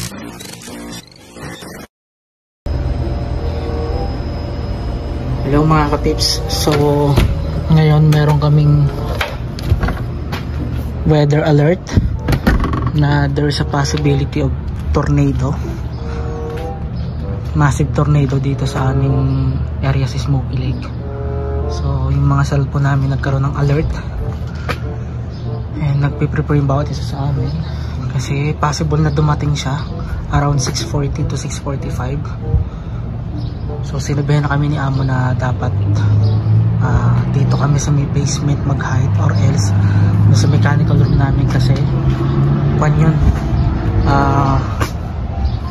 Hello mga ka-tips. So ngayon meron kaming weather alert na there's a possibility of tornado, massive tornado dito sa aming area sa Smoky Lake. So yung mga cellphone namin nagkaroon ng alert and nagpe-prepare yung bawat isa sa amin kasi possible na dumating siya around 6:40 to 6:45. So sinabihan na kami ni Amo na dapat dito kami sa may basement mag-hide or else sa mechanical room namin kasi yun,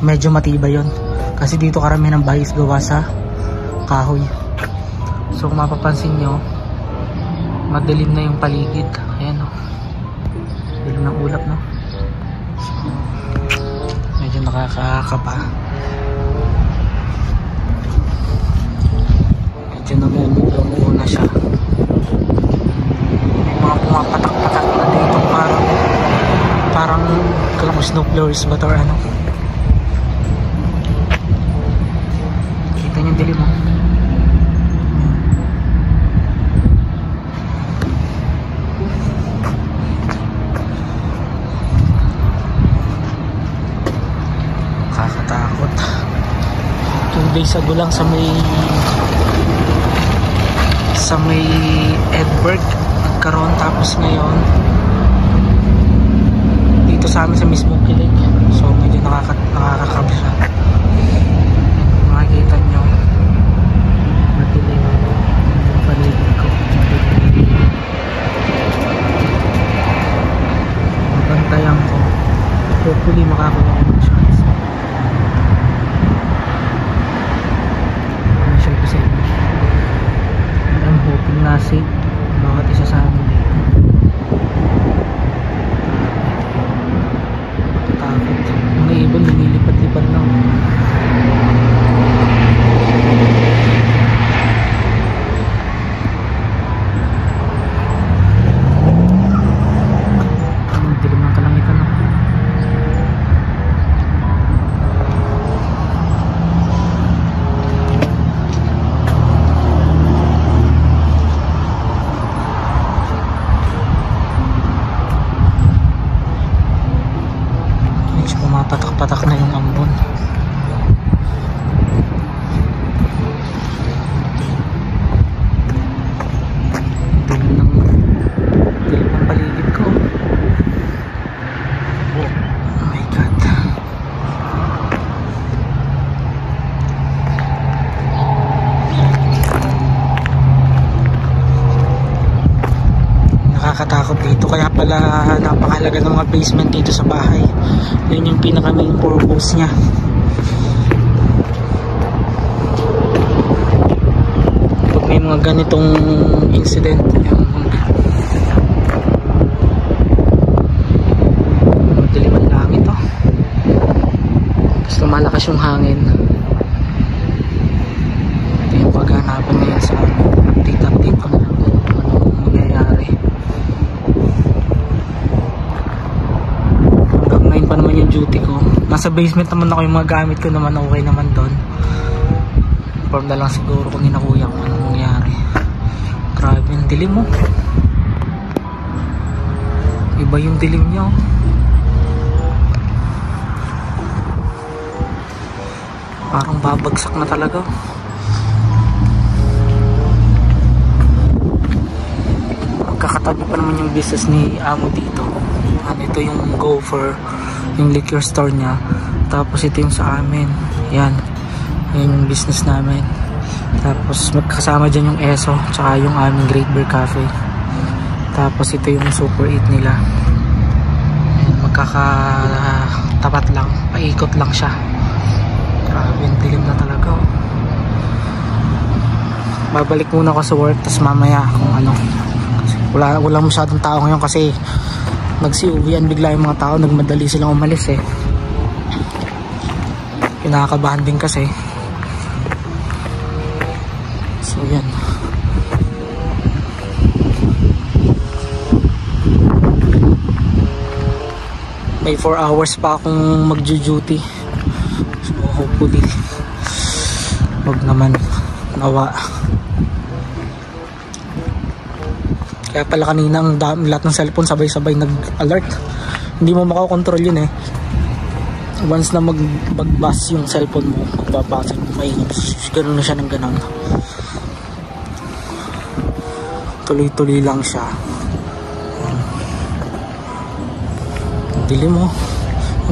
medyo matibay yun kasi dito karami ng bahay is gawa sa kahoy. So kung mapapansin nyo, madilim na yung paligid. Ayan o, dilim ng ulap, no? So medyo nakakakaba, medyo namumuo na siya. May mga pumapatak-patak na dito, parang kala ko snowblowers ba or ano. Kita niyo dilim mo. Kakatakot. 2 days ago lang sa may Edberg nagkaroon, tapos ngayon dito sa amin sa mismong Kilig. So medyo nakakakab siya. Makikita nyo madilim yung paligid ko. Mabantayan ko, hopefully makakuha ko ng chance. Share ko sa inyo, I'm hoping na safe bawat isa sa amin dito. Takot. Mga ibon lumilipad-lipad lang. Ang dilim ng kalangitan, no? Pumapatak-patak na yung ambon. Dilim ng paligid ko. Oh my God. Nakakatakot dito, kaya pala napakahalaga ng mga basement dito sa bahay. Yun yung pinaka main purpose niya. Pag may mga ganitong incident, yung madilim ang langit, oh. Tapos lumalakas yung hangin. Ito yung paghanapan ngayon sa update ko na lang kung anong mangyayari. Pa naman yung duty ko. Nasa basement naman ako, yung mga gamit ko naman okay naman doon. Inform na lang siguro kung inakuya kung anong nangyari. Grabe yung dilim mo. Iba yung dilim niya, oh. Parang babagsak na talaga. Magkakatabi pa naman yung business ni Amo dito. Ito yung Gopher, yung liquor store niya. Tapos ito yung sa amin. Yan yung business namin. Tapos magkasama dyan yung ESO, tsaka yung aming Great Bear Cafe. Tapos ito yung Super 8 nila. Magkakatapat lang, paikot lang siya. Grabe yung dilim na talaga, oh. Babalik muna ako sa work, tapos mamaya kung ano, kasi wala masyadong tao ngayon kasi nagsi-uwian bigla yung mga tao, nagmadali silang umalis eh. Kinakabahan din kasi. So yan. May 4 hours pa akong magjo-duty. So hopefully wag naman, nawa. Kaya pala kanina ang lahat ng cellphone sabay-sabay nag-alert. Hindi mo makakontrol yun eh. Once na mag-buzz yung cellphone mo, magbabasa mo, may gano'n na siya ng gano'n. Tuloy-tuloy lang siya. Dilim mo.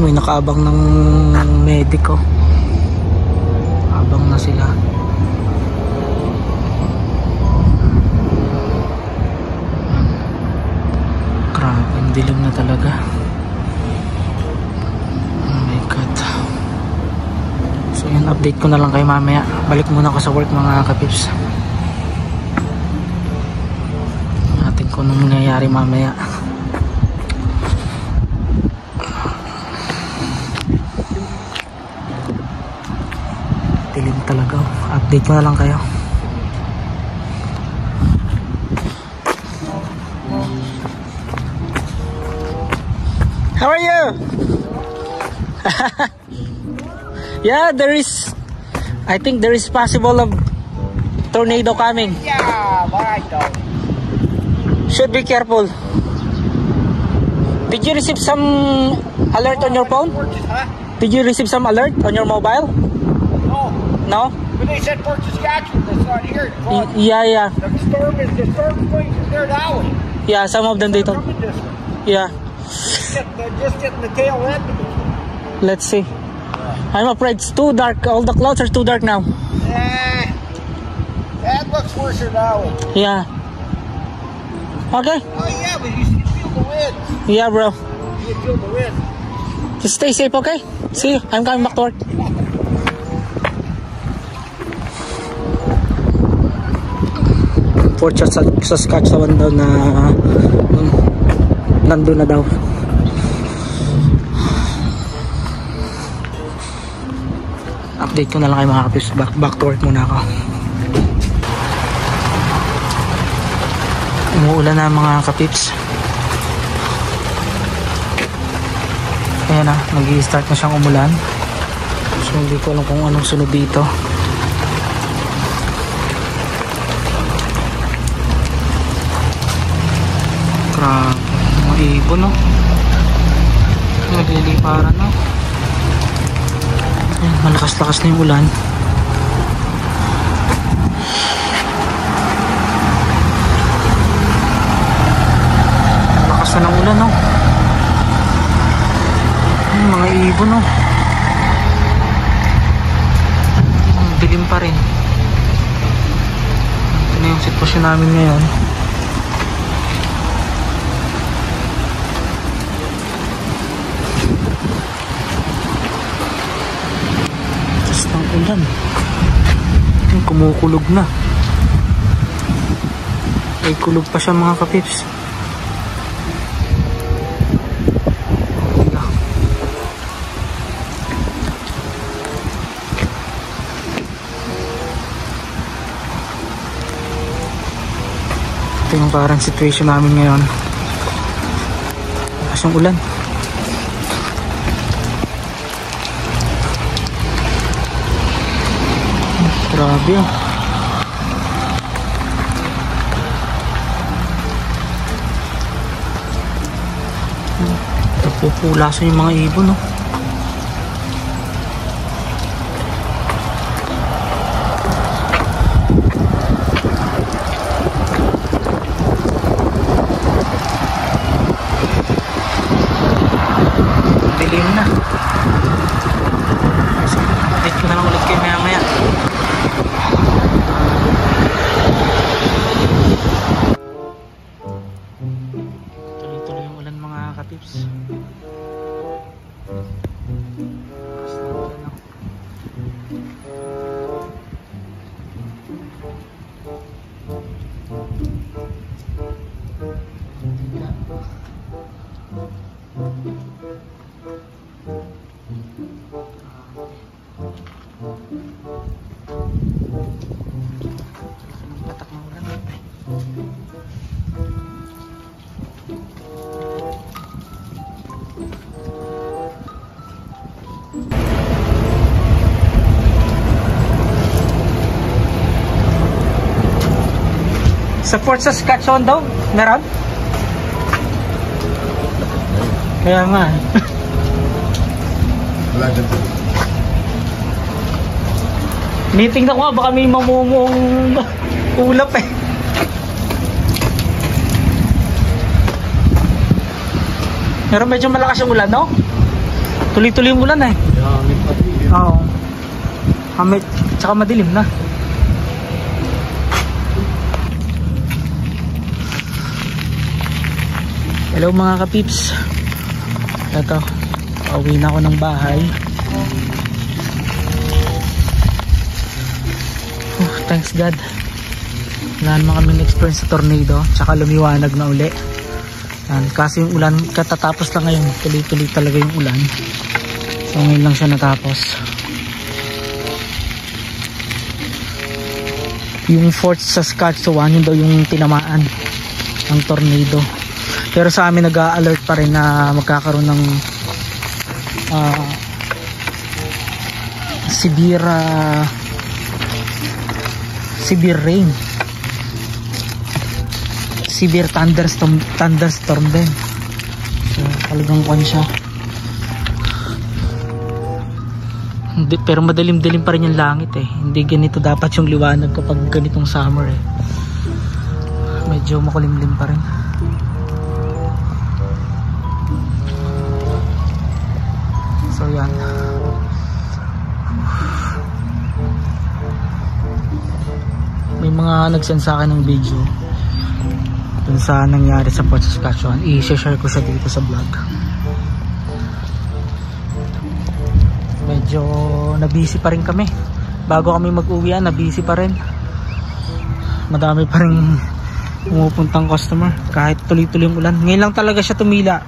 May nakaabang ng mediko. Abang na sila. Grabe, ang dilim na talaga. Oh my God. So yun, update ko na lang kayo mamaya. Balik muna ako sa work mga kapips. Natin kung anong nangyayari mamaya. Dilim talaga. Update ko na lang kayo. How are you? Yeah, I think there is possible of tornado coming. Yeah, but I don't. Should be careful. Did you receive some alert on your phone? Huh? Did you receive some alert on your mobile? No. No? But they said Fort Saskatchewan, that's not here. Yeah. The storm is going through there now. Yeah, some of them they don't. Coming this way. Yeah. They're just getting the tail end of it. Let's see. I'm afraid it's too dark. All the clouds are too dark now. That looks worse now. Yeah. Okay. Oh yeah, but you feel the wind. Yeah, bro. You feel the wind. Just stay safe, okay? See you. I'm coming back to work. Fort Saskatchewan daw na nandun na daw. Update ko na lang kayo mga kapis. Back to work muna ako. Umuulan na mga kapips. Ayan na, nag-i-start na siyang umulan. So hindi ko alam kung anong sunod dito. Grabe, mga ibon no. Nagliliparan no. Ayan, malakas-lakas na yung ulan. Lakas na ng ulan no. Ayan, mga ibon no. Ang dilim pa rin. Ito na yung sitwasyon namin ngayon. Ulan. Kumukulog na. Ay kulog pa siya mga kapips. Ito yung parang situation namin ngayon. Lakas yung ulan. Grabe oh. Napupulasan yung mga ibon oh. Dilim na. Update ko na lang ulit kayo maya-maya. Tuloy-tuloy yung ulan mga katips. Patak ng ulan. Sa Fort Saskatchewan daw, meron? Kaya nga. Wala dito. Nitingnan ko baka may mamumong ulap eh. Pero medyo malakas yung ulan, no? Tuloy-tuloy yung ulan eh. Oo. Hamit, tsaka madilim na. Hello mga kapips. Ito, pauwi na ako ng bahay. Thanks God. Wala naman kami na-experience sa tornado. Tsaka lumiwanag na uli. Yan, kasi yung ulan, katatapos lang ngayon. Tuloy-tuloy talaga yung ulan. So ngayon lang siya natapos. Yung Fort Saskatchewan, yun daw yung tinamaan ng tornado. Pero sa amin nag-a-alert pa rin na magkakaroon ng severe rain, severe thunderstorm din. So talagang kwan siya. Pero madilim-dilim pa rin yung langit eh. Hindi ganito dapat yung liwanag kapag ganitong summer eh. Medyo makulimlim pa rin. So yan. May mga nag-send sa akin ng video dun sa nangyari sa Fort Saskatchewan. I-share ko siya dito sa vlog. Medyo na-busy pa rin kami. Bago kami mag-uwian, na-busy pa rin. Madami pa rin pumupuntang customer kahit tuloy-tuloy yung ulan. Ngayon lang talaga siya tumila.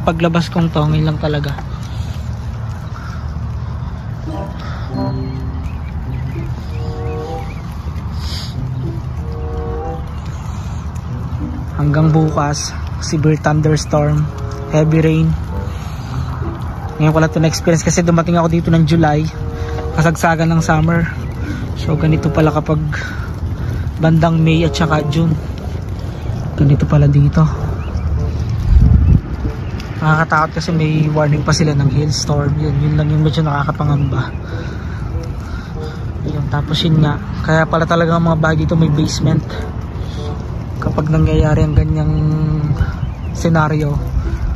Paglabas kong to, ngayon lang talaga. Hanggang bukas, severe thunderstorm, heavy rain. Ngayon ko lang ito na-experience kasi dumating ako dito ng July, kasagsagan ng summer. So ganito pala kapag bandang May at saka June. Ganito pala dito. Nakakatakot kasi may warning pa sila ng hailstorm. Yun lang yung medyo nakakapangamba. Yun, tapos yun nga, kaya pala talaga ang mga bahay dito may basement. Kapag nangyayari ang ganyang senaryo,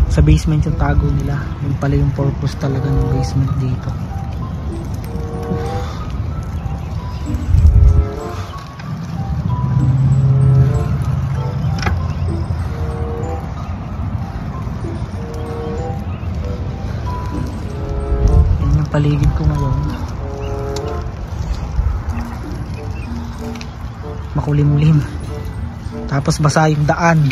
sa basement yung tago nila. Yun pala yung purpose talaga ng basement dito. Yan yung paligid ko ngayon. Makulimlim. Tapos basa yung daan.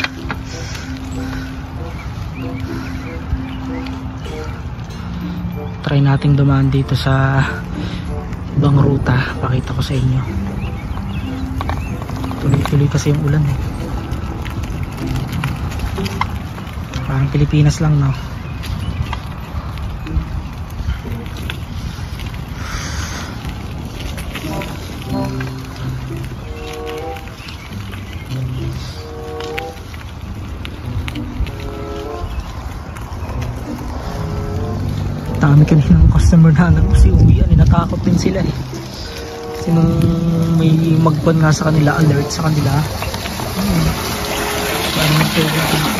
Try nating dumaan dito sa ibang ruta. Pakita ko sa inyo. Tuloy-tuloy kasi yung ulan eh. Parang Pilipinas lang, no? Dami kanina ng customer na kasi uwian, natakot din sila eh. Kasi nung may magpan nga sa kanila, alert sa kanila, parang magtawag dito.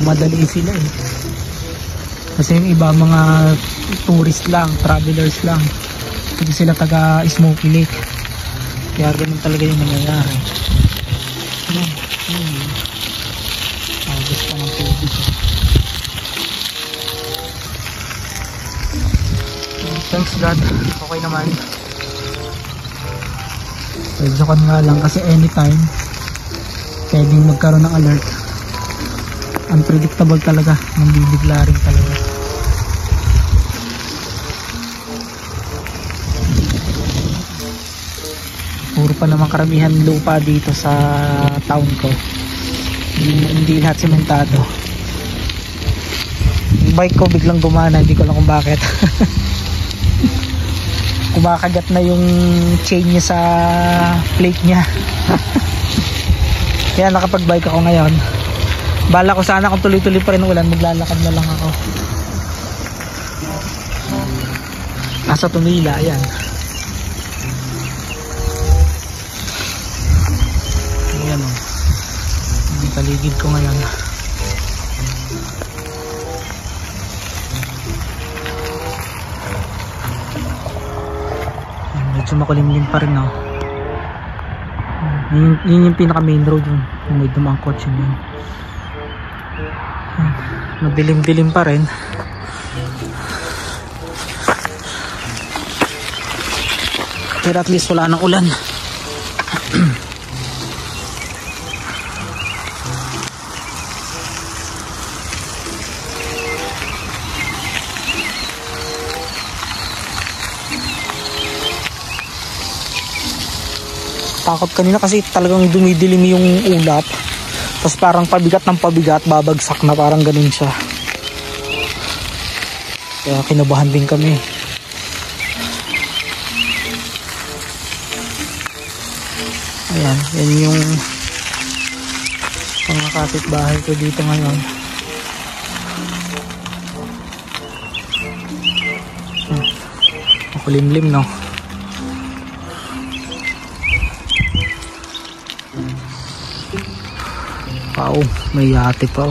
Madali sila eh. Kasi yung iba mga tourist lang, travelers lang, hindi sila taga Smoky Lake. Kaya ganun talaga yung nangyayari. Gusto ng tubig. Thanks God, okay naman. Medyo kan nga lang kasi anytime pwedeng magkaroon ng alert. Unpredictable talaga, nambibigla rin talaga. Puro pa naman karamihan lupa dito sa town ko. Hindi lahat sementado. Yung bike ko biglang gumana, hindi ko alam kung bakit. kumakagat na yung chain niya sa plate niya. Kaya nakapag-bike ako ngayon. Bala ko sana kung tuloy-tuloy pa rin ang ulan, maglalakad na lang ako. Nasa Tumila, ayan. Ayan o. Ang paligid ko ngayon. Medyo makulimlim pa rin o. Yun yung pinaka main road, yung may dumang kotse yun. Madilim-dilim pa rin. Pero at least wala nang ulan. Takot kanina kasi talagang dumidilim yung ulap. Tapos parang pabigat ng pabigat, babagsak na, parang ganun siya. Kaya kinabahan din kami. Ayan, yan yung mga kapitbahay ko dito ngayon. Makulimlim, no? Wow, may yate pa.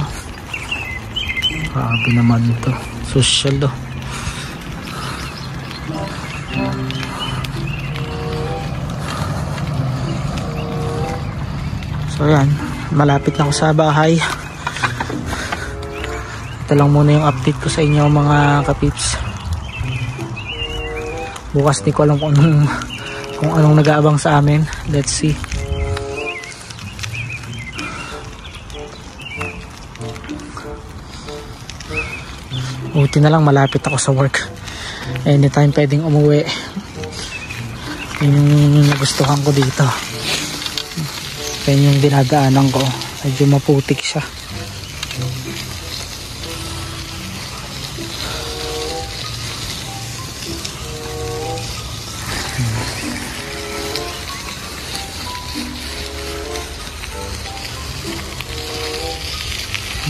Grabe naman ito. Social do. So yan, malapit na ako sa bahay. Ito lang muna yung update ko sa inyo mga kapips. Bukas di ko alam kung anong nag-aabang sa amin. Let's see. Buti na lang malapit ako sa work. Anytime pwedeng umuwi. Yun yung nagustuhan ko dito. Yan yung dinadaanan ko. Medyo maputik siya.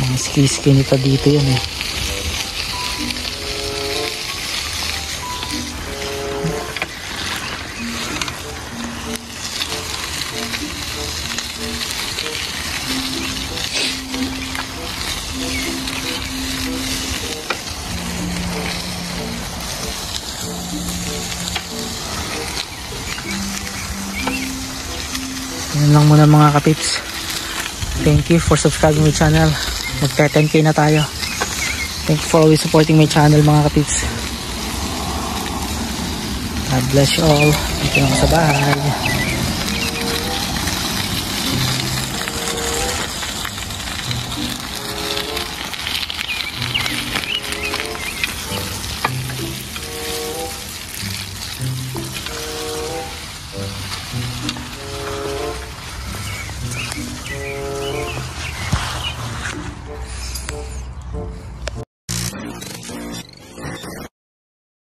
Mga ski-ski nito dito yan eh. Yan lang muna mga kapips. Thank you for subscribing my channel. Magte-10K na tayo. Thank you for always supporting my channel mga kapips. God bless you all. Dito na ako sa bahay.